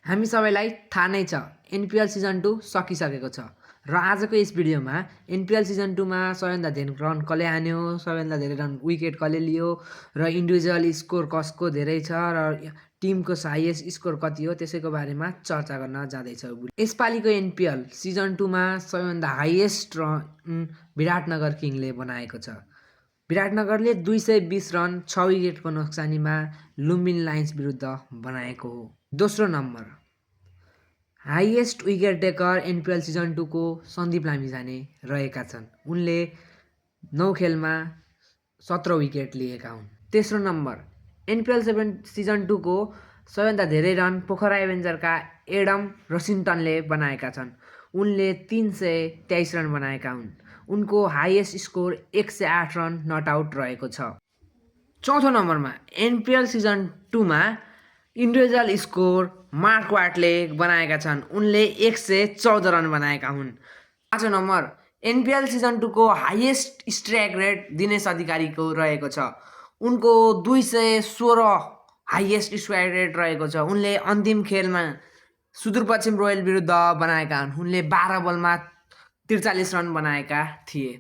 हामी सबैलाई थाहा नै छ एनपिएल सिजन 2 सकिसकेको छ र आजको यस भिडियोमा एनपिएल सिजन 2 मा सबैभन्दा धेरै रन कसले हान्यो, सबैभन्दा धेरै रन विकेट कसले लियो र इन्डिभिजुअल स्कोर कसको धेरै छ र टिमको हाइएस्ट स्कोर कति हो त्यसैको बारेमा चर्चा गर्न जाँदैछौँ। यसपालिको एनपिएल सिजन 2 मा सबैभन्दा हाइएस्ट रन विराटनगर किङले बनाएको छ। विराटनगरले 220 रन 6 विकेटको नोक्सानीमा लुम्बिनी लायन्स विरुद्ध बनाएको हो। दोस्रो number highest wicket taker NPL season 2 को सन्दीप लामिछाने रहेका छन्। उनले 9 खेलमा 17 विकेट लिएका हुन्। तेस्रो नम्बर एनपिएल सिजन 2 को सबैभन्दा धेरै रन पोखरा एभेन्जरका एडम रोसिन्टनले बनाएका छन्। उनले 323 रन बनाएका हुन्। उनको highest score 108 run not out रहेको छ। चौथो नम्बरमा एनपिएल सिजन 2 मा इन्डिभिजुअल स्कोर मार्क वाटले बनाएका छन्। उनले 114 रन बनाएका हुन्। पाँचौँ नम्बर एनपिएल सिजन 2 को हाइएस्ट स्ट्राइक रेट दिनेश अधिकारीको रहेको छ। उनको 216 हाइएस्ट स्ट्राइक रेट रहेको छ। उनले अन्तिम खेलमा सुदूरपश्चिम रोयल विरुद्ध बनाएका हुन्। उनले 12 बलमा 43 रन बनाएका थिए।